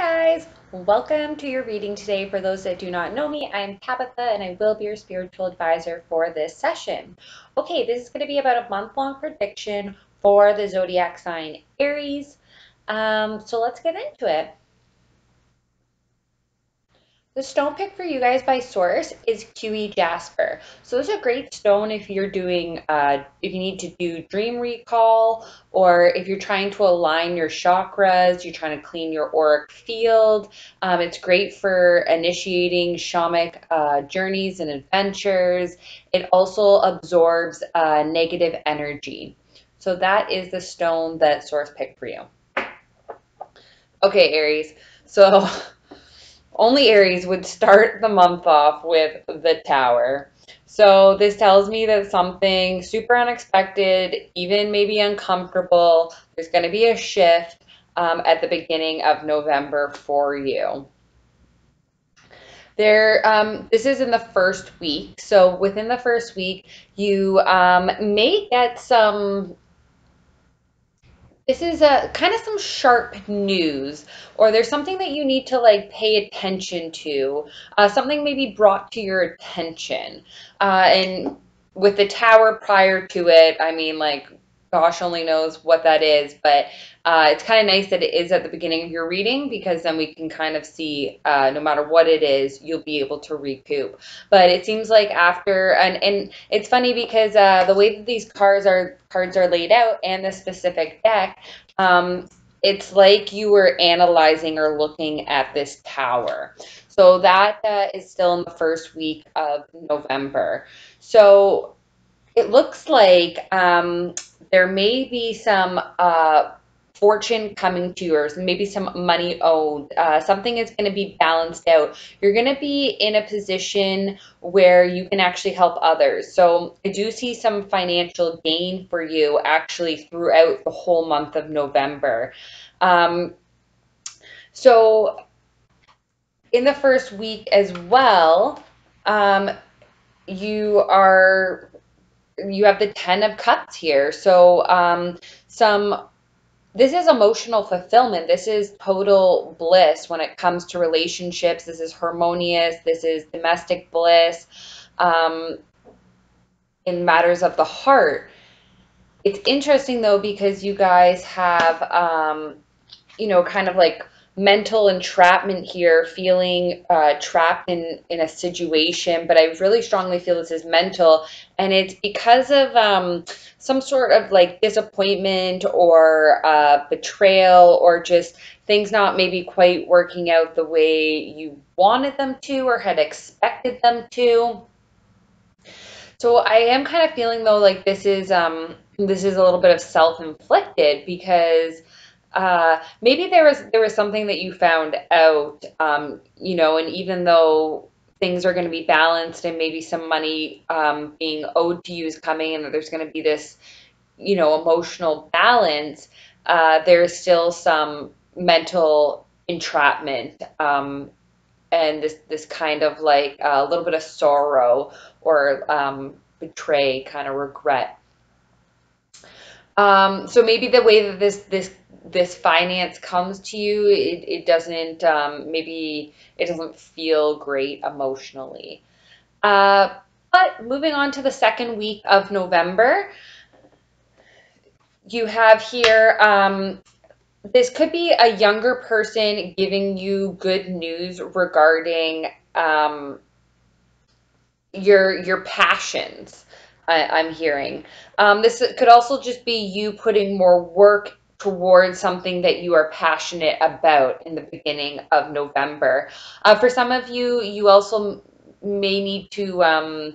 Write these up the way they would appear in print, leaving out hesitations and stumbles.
guys, welcome to your reading today. For those that do not know me, I'm Tabitha and I will be your spiritual advisor for this session. Okay, this is going to be about a month-long prediction for the zodiac sign Aries. So let's get into it. The stone picked for you guys by source is Kiwi Jasper. So this is a great stone if you're doing, if you need to do dream recall, or if you're trying to align your chakras, you're trying to clean your auric field. It's great for initiating shamanic journeys and adventures. It also absorbs negative energy. So that is the stone that source picked for you. Okay, Aries. So only Aries would start the month off with the Tower. So this tells me that something super unexpected, even maybe uncomfortable, there's going to be a shift at the beginning of November for you. This is in the first week. So within the first week, you may get this is a kind of some sharp news, or there's something that you need to like pay attention to, something maybe brought to your attention. And with the Tower prior to it, I mean, like, gosh only knows what that is, but it's kind of nice that it is at the beginning of your reading because then we can kind of see no matter what it is, you'll be able to recoup. But it seems like after, and it's funny because the way that these cards are laid out and the specific deck, it's like you were analyzing or looking at this Tower. So that is still in the first week of November. So it looks like there may be some fortune coming to yours, maybe some money owed. Something is going to be balanced out. You're going to be in a position where you can actually help others. So I do see some financial gain for you actually throughout the whole month of November. So in the first week as well, you have the 10 of Cups here. So this is emotional fulfillment. This is total bliss when it comes to relationships. This is harmonious. This is domestic bliss in matters of the heart. It's interesting though because you guys have, kind of like mental entrapment here, feeling trapped in a situation, but I really strongly feel this is mental, and it's because of some sort of like disappointment or betrayal, or just things not maybe quite working out the way you wanted them to or had expected them to. So I am kind of feeling though like this is a little bit of self-inflicted because maybe there was something that you found out, and even though things are going to be balanced and maybe some money being owed to you is coming, and that there's going to be this, emotional balance, there's still some mental entrapment, and this kind of like a little bit of sorrow or betray, kind of regret. So maybe the way that this finance comes to you, it doesn't, maybe it doesn't feel great emotionally. But moving on to the second week of November, you have here, this could be a younger person giving you good news regarding your passions. I'm hearing. This could also just be you putting more work towards something that you are passionate about in the beginning of November. For some of you, you also may need to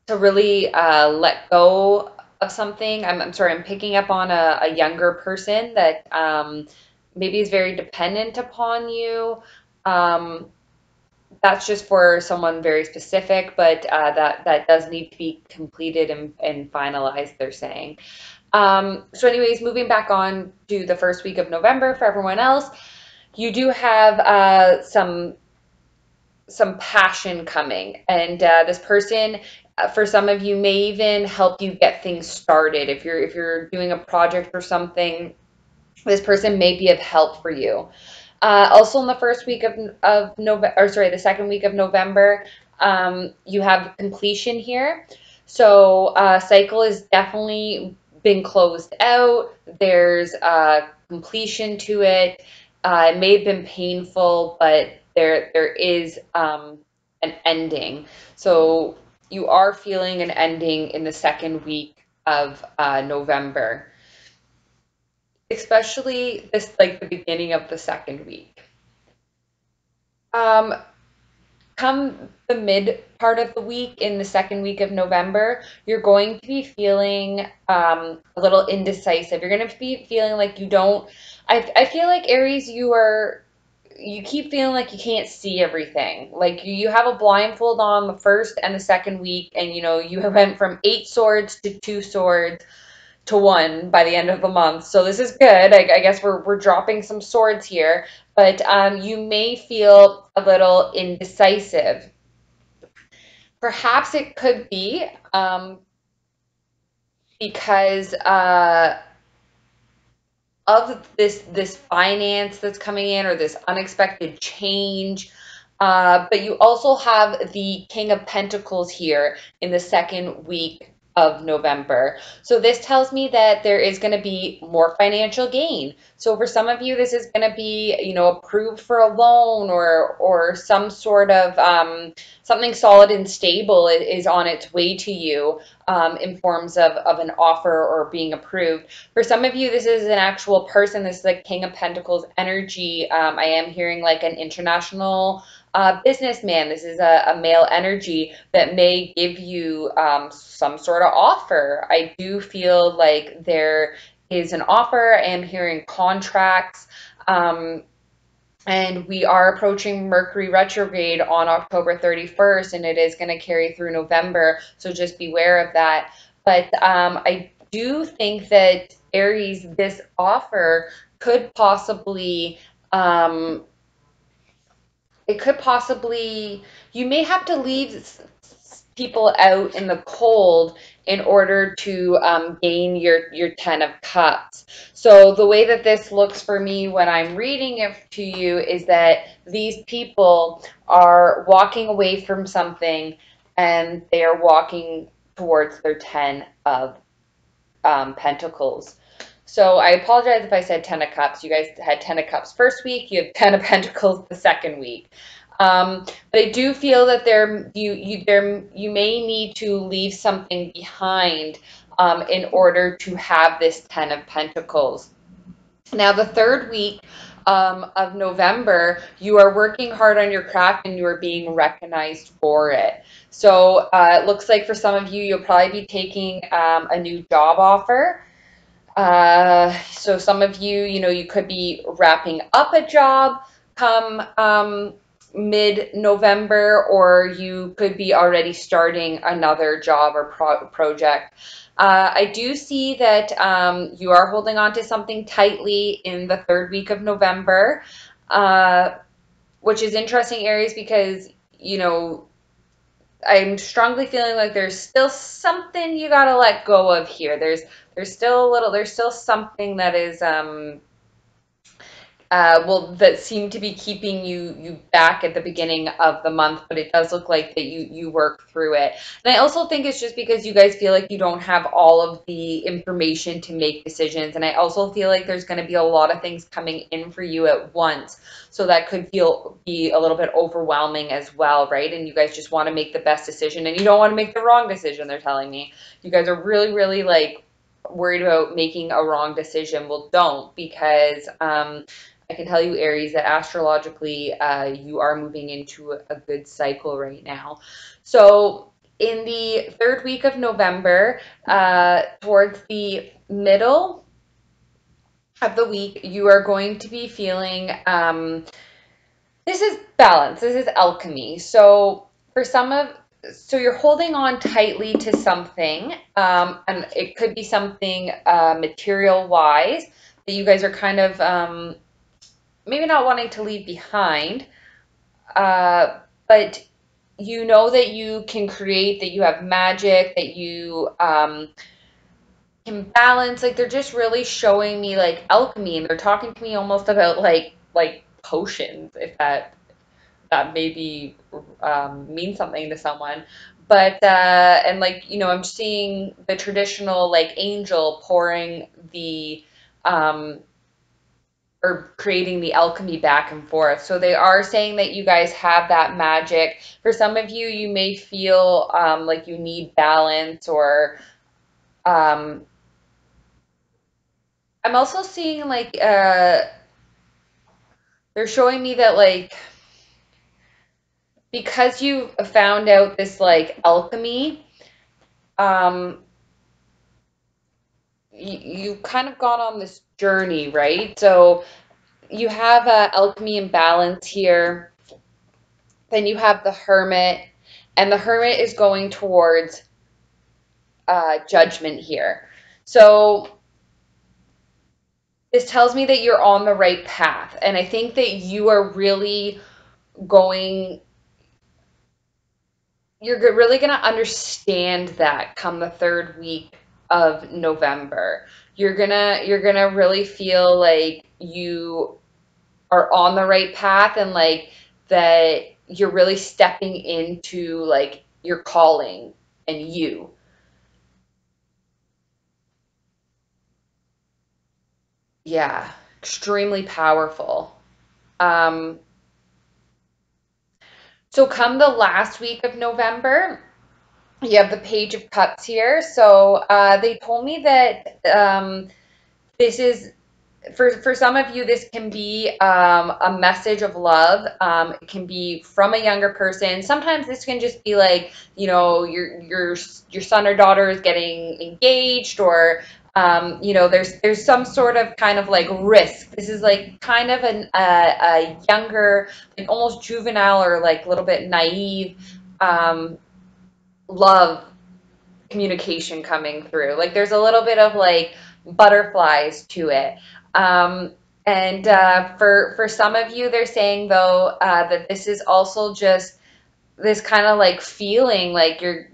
really let go of something. I'm sorry, I'm picking up on a younger person that maybe is very dependent upon you. Um, that's just for someone very specific, but that does need to be completed and finalized, they're saying. So anyways, moving back on to the first week of November for everyone else, you do have some passion coming, and this person, for some of you, may even help you get things started. If you're doing a project or something, this person may be of help for you. Also in the first week of November, or sorry, the second week of November, you have completion here. So cycle is definitely been closed out. There's completion to it. It may have been painful, but there is an ending. So you are feeling an ending in the second week of November, especially this like the beginning of the second week. Um, Come the mid part of the week in the second week of November, you're going to be feeling a little indecisive. You're going to be feeling like you don't. I feel like Aries, you keep feeling like you can't see everything. Like you have a blindfold on the first and the second week, and you went from 8 swords to 2 swords to one by the end of the month. So this is good. I guess we're dropping some swords here, but you may feel a little indecisive. Perhaps it could be because of this finance that's coming in, or this unexpected change. But you also have the King of Pentacles here in the second week of November. So this tells me that there is going to be more financial gain. So for some of you, this is going to be, approved for a loan, or some sort of something solid and stable is on its way to you, in forms of an offer or being approved. For some of you, this is an actual person. This is like King of Pentacles energy. I am hearing like an international businessman. This is a male energy that may give you some sort of offer. I do feel like there is an offer. I am hearing contracts. And we are approaching Mercury retrograde on October 31st, and it is going to carry through November. So just beware of that. But I do think that Aries, this offer could possibly, it could possibly, you may have to leave people out in the cold in order to gain your 10 of Cups. So the way that this looks for me when I'm reading it to you is that these people are walking away from something, and they are walking towards their 10 of Pentacles. So I apologize if I said 10 of Cups. You guys had 10 of Cups first week. You have 10 of Pentacles the second week. But I do feel that you may need to leave something behind in order to have this 10 of Pentacles. Now, the third week of November, you are working hard on your craft, and you are being recognized for it. So it looks like for some of you, you'll probably be taking a new job offer. So some of you, you could be wrapping up a job come mid-November, or you could be already starting another job or project. I do see that you are holding on to something tightly in the third week of November, which is interesting, Aries, because, I'm strongly feeling like there's still something you gotta let go of here. There's still something that is that seemed to be keeping you back at the beginning of the month, but it does look like that you work through it. And I also think it's just because you guys feel like you don't have all of the information to make decisions. And I also feel like there's going to be a lot of things coming in for you at once. So that could be a little bit overwhelming as well, right? And you guys just want to make the best decision, and you don't want to make the wrong decision, they're telling me. You guys are really, really like worried about making a wrong decision. Well, don't, because I can tell you, Aries, that astrologically, you are moving into a good cycle right now. So in the third week of November, towards the middle of the week, you are going to be feeling, this is balance, this is alchemy. So so you're holding on tightly to something, and it could be something material wise that you guys are kind of maybe not wanting to leave behind, but you know that you can create, that you have magic, that you can balance. Like they're just really showing me like alchemy, and they're talking to me almost about like potions, if that maybe means something to someone. But and like, I'm seeing the traditional like angel pouring the um, or creating the alchemy back and forth. So they are saying that you guys have that magic. For some of you, you may feel like you need balance, or um, I'm also seeing like they're showing me that like because you found out this like alchemy, um, you kind of gone on this journey, right? So you have alchemy and balance here. Then you have the hermit, and the hermit is going towards judgment here. So this tells me that you're on the right path, and I think that you are really going. You're really going to understand that come the third week of November. You're gonna really feel like you are on the right path, and like that you're really stepping into like your calling and you. Yeah, extremely powerful. Um, so come the last week of November, you have the Page of Cups here. So they told me that this is for some of you, this can be a message of love. It can be from a younger person. Sometimes this can just be like, your son or daughter is getting engaged, or there's some sort of kind of like risk. This is like kind of a younger, like almost juvenile or like a little bit naive love communication coming through. Like there's a little bit of like butterflies to it. Um, and for some of you, they're saying though that this is also just this kind of like feeling like you're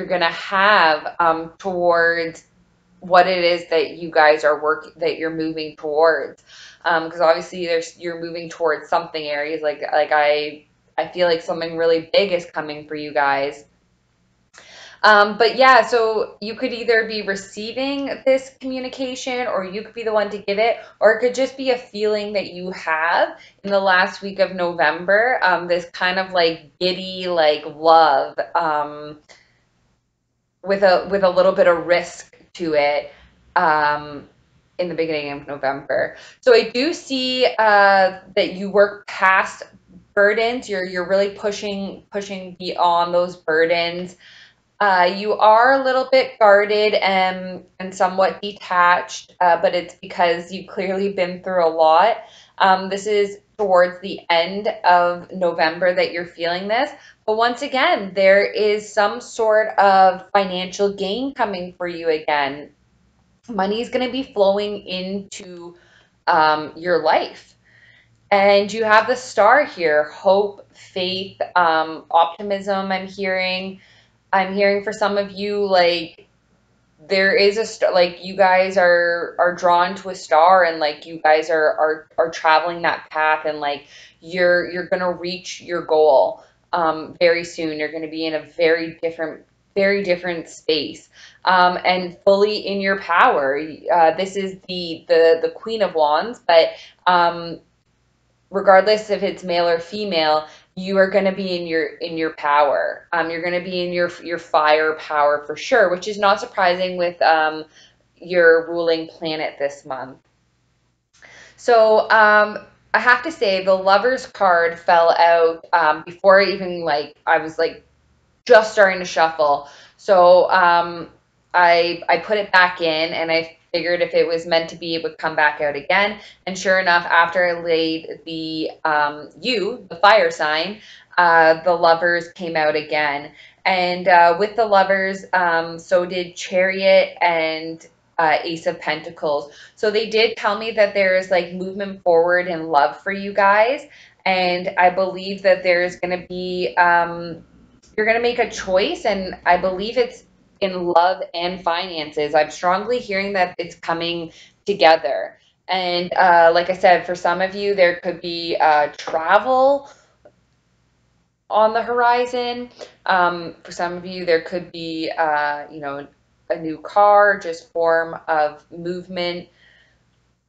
gonna have towards what it is that you guys are that you're moving towards. Because obviously you're moving towards something, Aries. I feel like something really big is coming for you guys. But yeah, so you could either be receiving this communication, or you could be the one to give it, or it could just be a feeling that you have in the last week of November. This kind of like giddy, like love, with a little bit of risk to it, in the beginning of November. So I do see that you work past burdens. You're really pushing beyond those burdens. You are a little bit guarded and somewhat detached, but it's because you've clearly been through a lot. This is towards the end of November that you're feeling this. But once again, there is some sort of financial gain coming for you again. Money is going to be flowing into your life. And you have the star here: hope, faith, optimism. I'm hearing for some of you, like there is a star, like you guys are drawn to a star, and like you guys are traveling that path, and like you're gonna reach your goal very soon. You're gonna be in a very different space, and fully in your power. This is the Queen of Wands, but um, regardless if it's male or female, you are going to be in your power. You're going to be in your fire power for sure, which is not surprising with your ruling planet this month. So I have to say the Lovers card fell out before I was like just starting to shuffle. So I put it back in, and I figured if it was meant to be, it would come back out again. And sure enough, after I laid the fire sign, the Lovers came out again. And with the Lovers, so did Chariot and Ace of Pentacles. So they did tell me that there is like movement forward in love for you guys. And I believe that there's going to be you're going to make a choice, and I believe it's in love and finances. I'm strongly hearing that it's coming together. And like I said, for some of you, there could be travel on the horizon. For some of you, there could be, a new car, just form of movement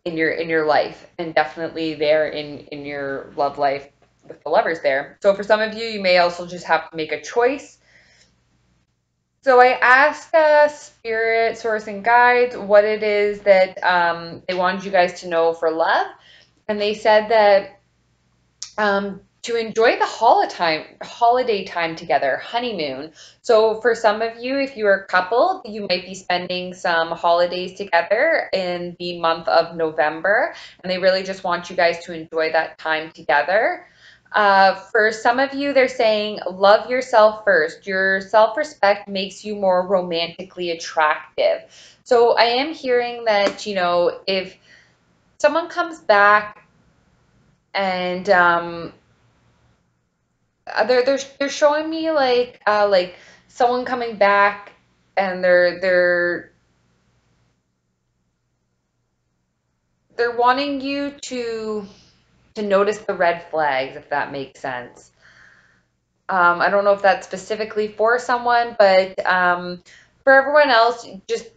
in your life, and definitely there in your love life with the lovers there. So for some of you, you may also just have to make a choice. So I asked spirit, source, and guides what it is that they wanted you guys to know for love, and they said that to enjoy the holiday time together, honeymoon. So for some of you, if you are coupled, you might be spending some holidays together in the month of November, and they really just want you guys to enjoy that time together. For some of you, they're saying love yourself first. Your self-respect makes you more romantically attractive. So I am hearing that, if someone comes back and they're showing me like someone coming back, and they're wanting you to notice the red flags, if that makes sense. I don't know if that's specifically for someone, but for everyone else, just,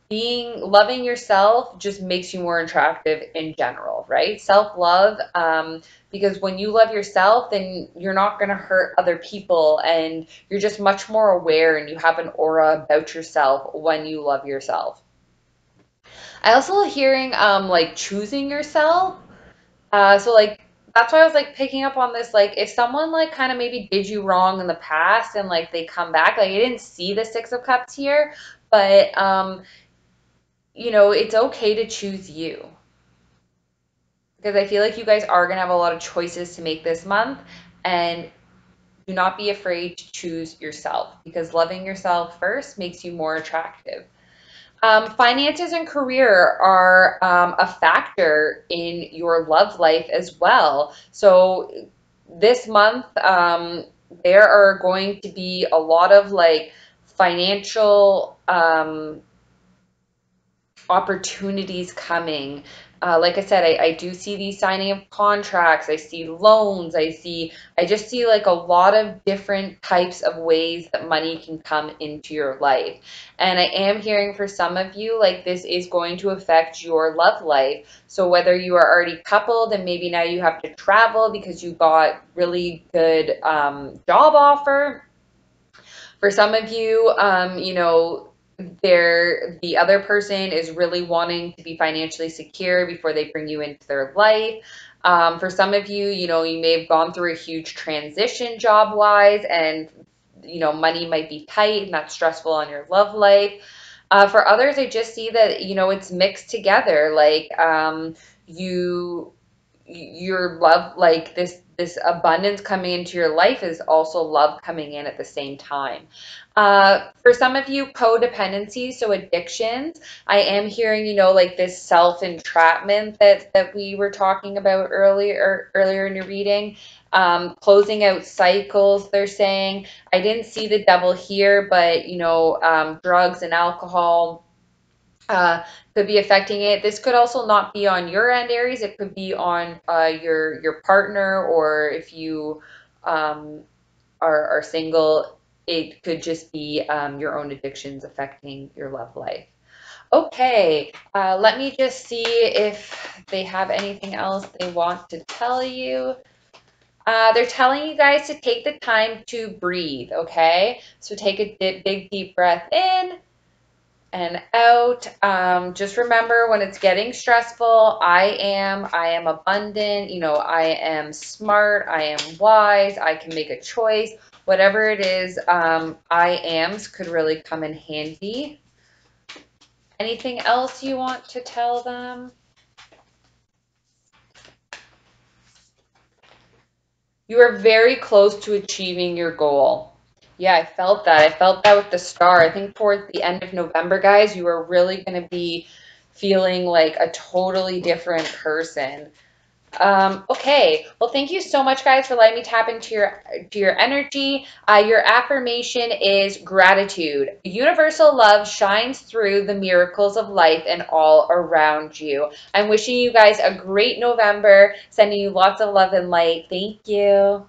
being loving yourself just makes you more attractive in general, right? Self-love, because when you love yourself, then you're not going to hurt other people, and you're just much more aware, and you have an aura about yourself when you love yourself. I also hearing like choosing yourself. So like that's why I was like picking up on this. Like if someone like kind of maybe did you wrong in the past and like they come back, like I didn't see the Six of Cups here, but it's okay to choose you, because I feel like you guys are gonna have a lot of choices to make this month, and do not be afraid to choose yourself, because loving yourself first makes you more attractive. Finances and career are a factor in your love life as well. So this month, there are going to be a lot of like financial opportunities coming. Like I said, I do see these signing of contracts. I see loans. I just see like a lot of different types of ways that money can come into your life. And I am hearing for some of you, like this is going to affect your love life. So whether you are already coupled and maybe now you have to travel because you got really good job offer, for some of you, the other person is really wanting to be financially secure before they bring you into their life. For some of you, you may have gone through a huge transition job wise, and money might be tight, and that's stressful on your love life. For others, I just see that it's mixed together. Like you your love, like this abundance coming into your life is also love coming in at the same time. For some of you, codependency, so addictions, I am hearing, like this self-entrapment that we were talking about earlier in your reading. Closing out cycles, they're saying. I didn't see the devil here, but drugs and alcohol could be affecting it. This could also not be on your end, Aries. It could be on your partner, or if you um, are single, it could just be your own addictions affecting your love life. Okay, let me just see if they have anything else they want to tell you. They're telling you guys to take the time to breathe, okay? So take a big deep breath in and out. Just remember, when it's getting stressful, I am abundant, I am smart, I am wise, I can make a choice. Whatever it is, I ams could really come in handy. Anything else you want to tell them? You are very close to achieving your goal. Yeah, I felt that. I felt that with the star. I think towards the end of November, guys, you are really going to be feeling like a totally different person. Okay. Well, thank you so much, guys, for letting me tap into your energy. Your affirmation is gratitude. Universal love shines through the miracles of life and all around you. I'm wishing you guys a great November, sending you lots of love and light. Thank you.